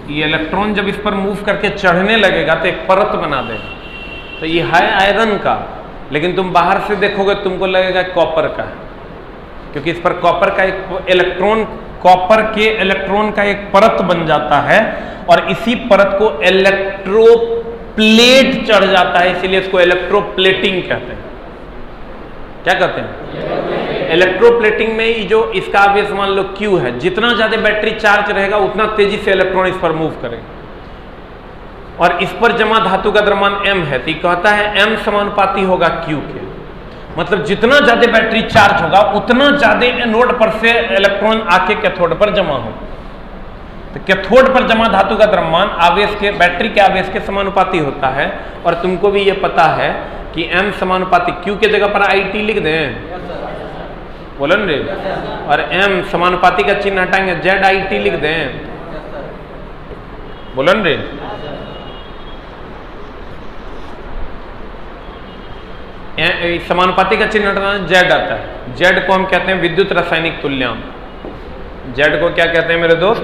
S1: ये इलेक्ट्रॉन जब इस पर मूव करके चढ़ने लगेगा तो एक परत बना देगा। तो ये है आयरन का, लेकिन तुम बाहर से देखोगे तुमको लगेगा कॉपर का है, क्योंकि इस पर कॉपर का एक इलेक्ट्रॉन, कॉपर के इलेक्ट्रॉन का एक परत बन जाता है और इसी परत को इलेक्ट्रोप्लेट चढ़ जाता है, इसीलिए इसको इलेक्ट्रोप्लेटिंग कहते हैं। क्या कहते हैं, इलेक्ट्रोप्लेटिंग में ये जो इसका आवेश मान लो Q है, जितना ज्यादा बैटरी चार्ज रहेगा उतना तेजी से इलेक्ट्रॉन इस पर मूव करेगा और इस पर जमा धातु का द्रव्यमान m है, तो कहता है m समानुपाती होगा Q के। मतलब जितना ज्यादा बैटरी चार्ज होगा उतना ज्यादा एनोड पर से इलेक्ट्रॉन आके कैथोड पर जमा हो। तो कैथोड पर जमा धातु का द्रव्यमान आवेश के, बैटरी के आवेश के समानुपाती होता है। और तुमको भी ये पता है कि m समानुपाती, Q के जगह पर IT लिख दें, बोलो न रे, और m समानुपाती का चिन्ह हटाएंगे, ZIT लिख दें, बोलो न रे। समानुपाती का चिन्ह हटाना Z आता है। Z को हम कहते हैं विद्युत रासायनिक तुल्यांक। Z को क्या कहते हैं मेरे दोस्त,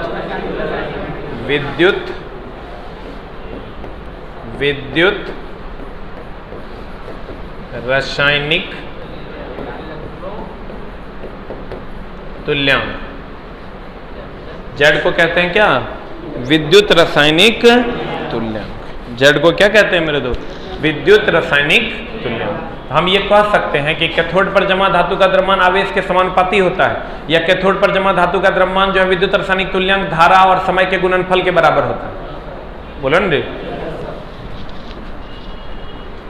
S1: विद्युत रासायनिक तुल्यांक। Z को कहते हैं क्या, विद्युत रासायनिक तुल्यांक। Z को क्या कहते हैं मेरे दोस्त, विद्युत रासायनिक तुल्यांक। हम ये कह सकते हैं कि कैथोड पर जमा धातु का द्रव्यमान आवेश के समानुपाती होता है, या कैथोड पर जमा धातु का द्रव्यमान जो है विद्युत रासायनिक तुल्यांक धारा और समय के गुणनफल के बराबर होता है। बोलो न रे।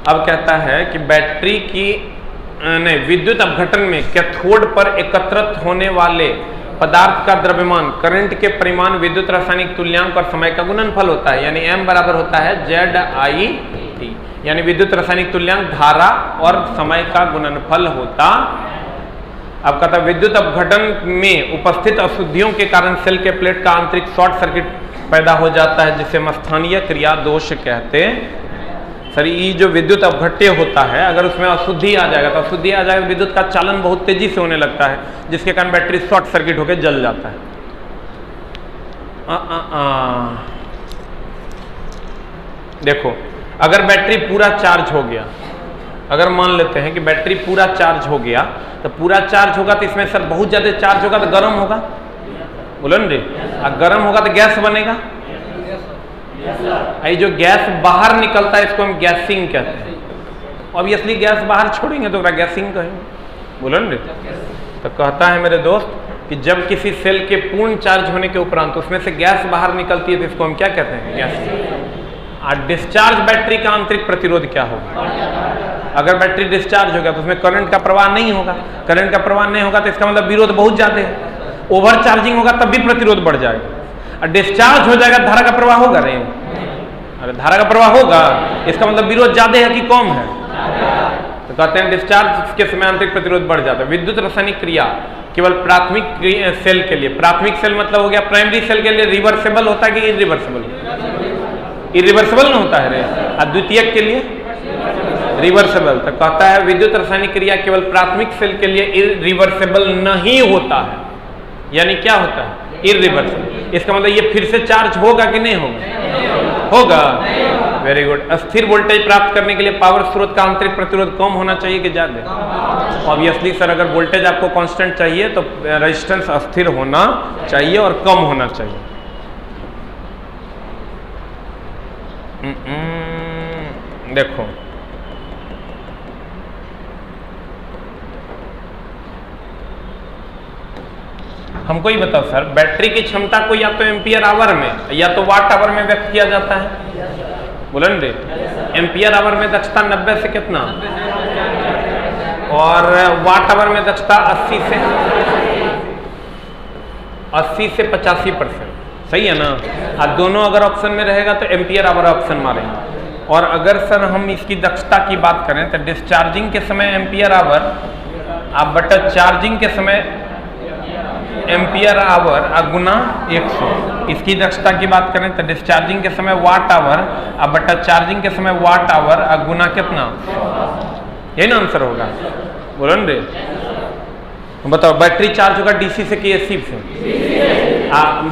S1: अब कहता है कि बैटरी की नहीं, विद्युत अपघटन में कैथोड पर एकत्रित होने वाले पदार्थ का द्रव्यमान, करंट के परिमाण, विद्युत रासायनिक तुल्यांक और समय का गुणनफल होता है। यानी m बराबर होता है ZIT, यानी विद्युत रासायनिक तुल्यांक धारा और समय का गुणनफल होता। अब कहता है विद्युत अपघटन में उपस्थित अशुद्धियों के कारण सेल के प्लेट का आंतरिक शॉर्ट सर्किट पैदा हो जाता है, जिसे हम स्थानीय क्रिया दोष कहते हैं। सर ये जो विद्युत अपघट्य होता है, अगर उसमें अशुद्धि आ जाएगा तो अशुद्धि आ जाएगा, विद्युत का चालन बहुत तेजी से होने लगता है, जिसके कारण बैटरी शॉर्ट सर्किट होकर जल जाता है। देखो अगर बैटरी पूरा चार्ज हो गया, अगर मान लेते हैं कि बैटरी पूरा चार्ज हो गया, तो पूरा चार्ज होगा तो इसमें सर बहुत ज्यादा चार्ज होगा तो गर्म होगा, बोलो न रे। गर्म होगा तो गैस बनेगा, ये जो गैस बाहर निकलता है इसको हम गैसिंग कहते हैं। ऑब्वियसली गैस बाहर छोड़ेंगे तो गैसिंग कहेंगे, बोलो न रे। तो कहता है मेरे दोस्त कि जब किसी सेल के पूर्ण चार्ज होने के उपरांत उसमें से गैस बाहर निकलती है तो इसको हम क्या कहते हैं, गैसिंग। डिस्चार्ज बैटरी का आंतरिक प्रतिरोध क्या होगा, अगर बैटरी डिस्चार्ज हो गया तो उसमें करंट का प्रवाह नहीं होगा, करंट का प्रवाह नहीं होगा तो इसका मतलब विरोध बहुत ज्यादा है। ओवर चार्जिंग होगा तब भी प्रतिरोध बढ़ जाएगा, और डिस्चार्ज हो जाएगा धारा का प्रवाह होगा नहीं। अरे धारा का प्रवाह होगा, इसका मतलब विरोध ज्यादा है कि कम है? तो कहते हैं डिस्चार्ज के समय आंतरिक प्रतिरोध बढ़ जाता है। विद्युत रासायनिक क्रिया केवल प्राथमिक सेल के लिए, प्राथमिक सेल मतलब हो गया प्राइमरी सेल के लिए रिवर्सेबल होता है कि इरिवर्सेबल? इरिवर्सेबल ना होता है रे। और द्वितीयक के लिए रिवर्सेबल। तो कहता है विद्युत रासायनिक क्रिया केवल प्राथमिक सेल के लिए इरिवर्सेबल नहीं होता है। यानी क्या होता है? इरिवर्सेबल। इसका मतलब ये फिर से चार्ज होगा कि नहीं होगा? होगा। Very good. अस्थिर वोल्टेज प्राप्त करने के लिए पावर स्रोत का आंतरिक प्रतिरोध कम होना चाहिए कि ज्यादा? ऑब्वियसली सर, अगर वोल्टेज आपको कांस्टेंट चाहिए तो रेजिस्टेंस अस्थिर होना चाहिए और कम होना चाहिए। देखो हमको ही बताओ सर, बैटरी की क्षमता को या तो एम्पियर आवर में या तो वाट आवर में व्यक्त किया जाता है। बोलो ना रे। एम्पियर आवर में दक्षता 90 से कितना और वाट आवर में दक्षता 80 से 85%। सही है ना? अब दोनों अगर ऑप्शन में रहेगा तो एम्पियर आवर ऑप्शन मारेंगे। और अगर सर हम इसकी दक्षता की बात करें तो डिस्चार्जिंग के समय एम्पियर आवर आप बटा चार्जिंग के समय एम्पियर आवर गुना 100। इसकी दक्षता की बात करें तो डिस्चार्जिंग के समय वाट आवर अब बटा चार्जिंग के समय वाट आवर गुना कितना? यही ना आंसर होगा। बोलो ना रे। बताओ बैटरी चार्ज होगा डीसी से कि एसी से?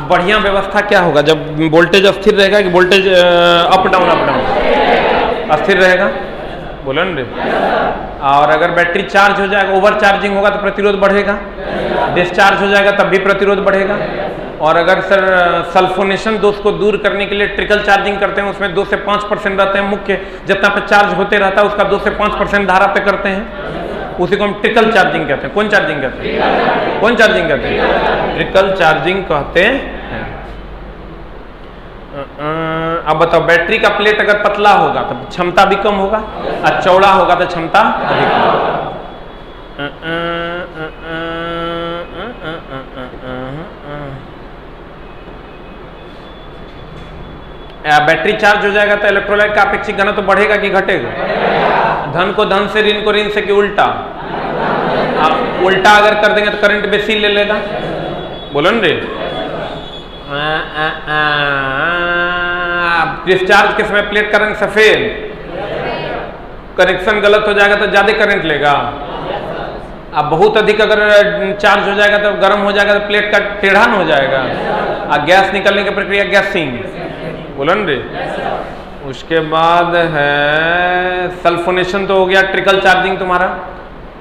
S1: बढ़िया व्यवस्था क्या होगा जब वोल्टेज अस्थिर रहेगा कि वोल्टेज अप डाउन अस्थिर रहेगा? बोलो ना रे। और अगर बैटरी चार्ज हो जाएगा, ओवर चार्जिंग होगा तो प्रतिरोध बढ़ेगा, डिस्चार्ज हो जाएगा तब भी प्रतिरोध बढ़ेगा। और अगर सर सल्फोनेशन दोष को दूर करने के लिए ट्रिकल चार्जिंग करते हैं, उसमें 2 से 5% रहते हैं मुख्य, जितना पे चार्ज होते रहता है उसका 2 से 5% धारा पे करते हैं, उसी को हम ट्रिकल चार्जिंग कहते हैं। कौन चार्जिंग कहते हैं? कौन चार्जिंग कहते हैं? ट्रिकल चार्जिंग कहते हैं। अब बताओ बैटरी का प्लेट अगर पतला होगा तो क्षमता भी कम होगा और चौड़ा होगा तो क्षमता अधिक होगा। बैटरी चार्ज हो जाएगा तो इलेक्ट्रोलाइट का अपेक्षित घनत्व तो बढ़ेगा कि घटेगा? धन को धन से, ऋण को ऋण से कि उल्टा? आप उल्टा अगर कर देंगे तो करंट बेसी ले लेगा। बोलो ना रे। डिस्चार्ज के समय प्लेट का रंग सफेद, कनेक्शन गलत हो जाएगा तो ज्यादा करंट लेगा। अब बहुत अधिक अगर चार्ज हो जाएगा तो गर्म हो जाएगा तो प्लेट का टेढ़ा न हो जाएगा और गैस निकलने की प्रक्रिया गैसिंग। बोलो ना रे। उसके बाद है सल्फोनेशन तो हो गया। ट्रिकल चार्जिंग तुम्हारा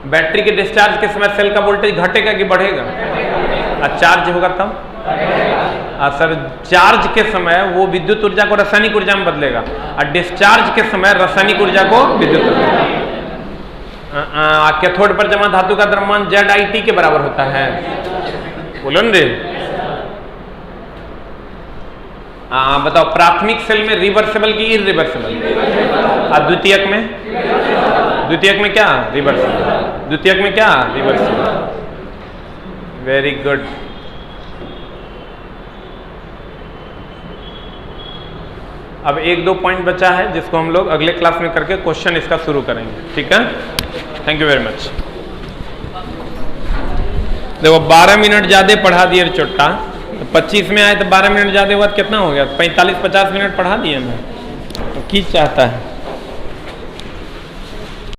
S1: बैटरी के डिस्चार्ज के समय सेल का वोल्टेज घटेगा कि बढ़ेगा? और चार्ज होगा तब? सर चार्ज के समय वो विद्युत ऊर्जा को रासायनिक ऊर्जा में बदलेगा और डिस्चार्ज के समय रासायनिक ऊर्जा को विद्युत ऊर्जा। कैथोड पर जमा धातु का द्रव्यमान ZIT के बराबर होता है। बोलो न रे। बताओ प्राथमिक सेल में रिवर्सेबल की इरिवर्सेबल? और द्वितीयक में? द्वितीयक में क्या? रिवर्सेबल। द्वितीयक में क्या? रिवर्सेबल। Very good. अब 1-2 पॉइंट बचा है जिसको हम लोग अगले क्लास में करके क्वेश्चन इसका शुरू करेंगे। ठीक है? Thank you very much. देखो 12 मिनट ज़्यादा पढ़ा दिए चोट्टा, तो 25 में आए तो 12 मिनट ज़्यादा हुआ तो कितना हो गया? 45-50 मिनट पढ़ा दिए मैं। तो की चाहता है?